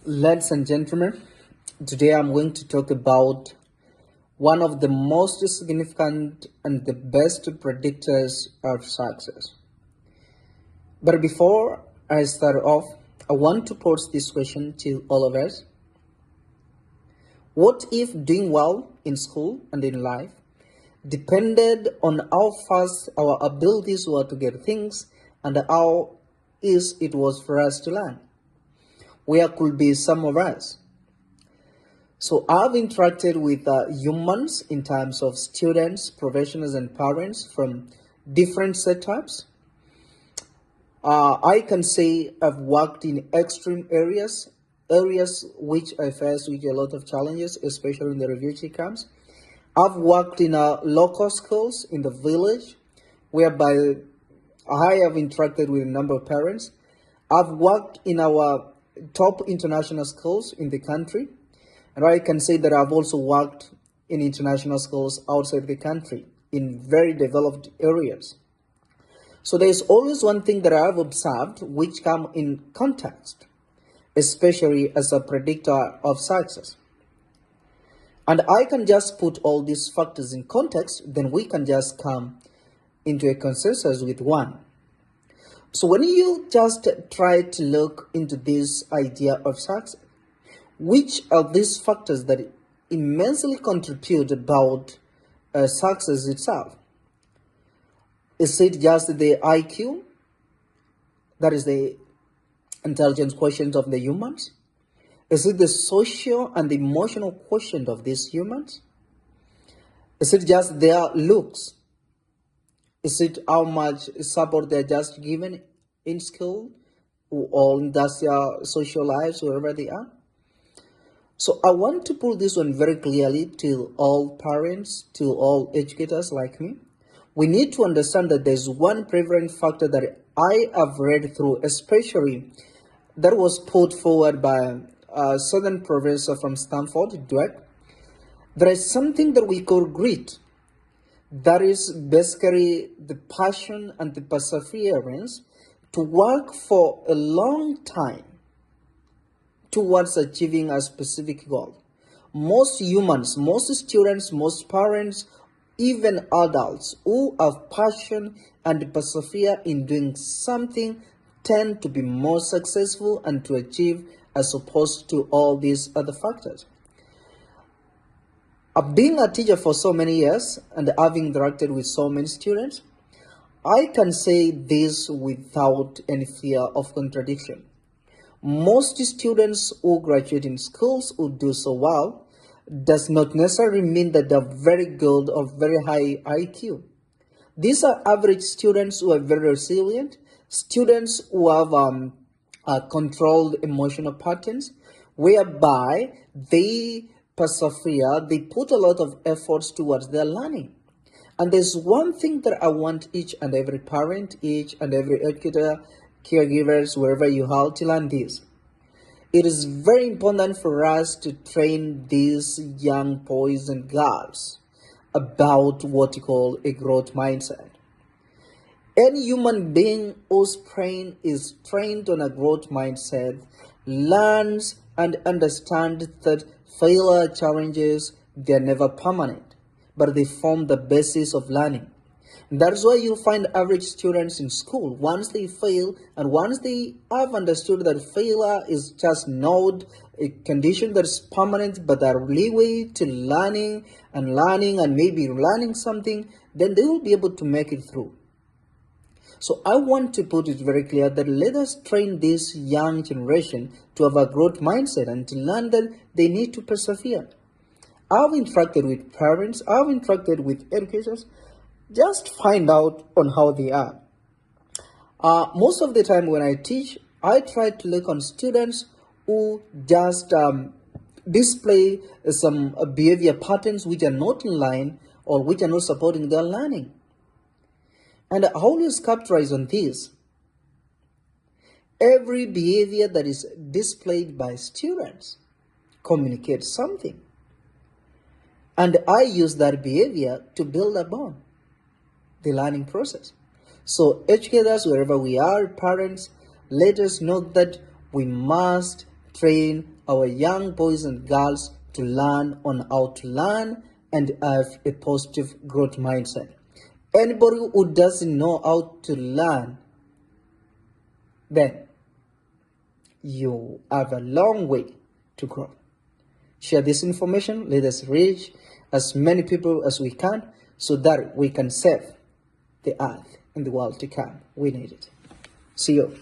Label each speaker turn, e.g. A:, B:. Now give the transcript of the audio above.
A: Ladies and gentlemen, today I'm going to talk about one of the most significant and the best predictors of success. But before I start off, I want to pose this question to all of us. What if doing well in school and in life depended on how fast our abilities were to get things and how easy it was for us to learn? Where could be some of us? So I've interacted with humans in terms of students, professionals, and parents from different setups. I can say I've worked in extreme areas which I faced with a lot of challenges, especially in the refugee camps. I've worked in local schools in the village, whereby I have interacted with a number of parents. I've worked in our top international schools in the country, and I can say that I've also worked in international schools outside the country in very developed areas. So there's always one thing that I've observed which come in context, especially as a predictor of success. And I can just put all these factors in context, then we can just come into a consensus with one. So when you just try to look into this idea of success, which are these factors that immensely contribute about success itself? Is it just the IQ? That is the intelligence quotient of the humans? Is it the social and the emotional quotient of these humans? Is it just their looks? Is it how much support they're just given in school or in their social lives, wherever they are? So I want to put this one very clearly to all parents, to all educators like me. We need to understand that there's one prevalent factor that I have read through, especially that was put forward by a certain professor from Stanford, Dweck. There is something that we call grit. That is basically the passion and the perseverance to work for a long time towards achieving a specific goal. Most humans, most students, most parents, even adults who have passion and persevere in doing something tend to be more successful and to achieve as opposed to all these other factors. Being a teacher for so many years and having interacted with so many students, I can say this without any fear of contradiction. Most students who graduate in schools who do so well does not necessarily mean that they're very good or very high IQ. These are average students who are very resilient, students who have controlled emotional patterns, whereby they persevere, they put a lot of efforts towards their learning. And there's one thing that I want each and every parent, each and every educator, caregivers, wherever you are, to learn this. It is very important for us to train these young boys and girls about what you call a growth mindset. Any human being whose brain is trained on a growth mindset learns and understands that failure challenges, they're never permanent, but they form the basis of learning. And that's why you'll find average students in school, once they fail and once they have understood that failure is just not a condition that's permanent, but a leeway to learning and maybe learning something, then they will be able to make it through. So I want to put it very clear that let us train this young generation to have a growth mindset and to learn that they need to persevere. I've interacted with parents, I've interacted with educators, just find out on how they are. Most of the time when I teach, I try to look on students who just display some behavior patterns which are not in line or which are not supporting their learning. And I always capitalize on this. Every behavior that is displayed by students communicates something. And I use that behavior to build upon the learning process. So educators, wherever we are, parents, let us know that we must train our young boys and girls to learn on how to learn and have a positive growth mindset. Anybody who doesn't know how to learn, then you have a long way to grow. Share this information. Let us reach as many people as we can so that we can save the earth and the world to come. We need it. See you.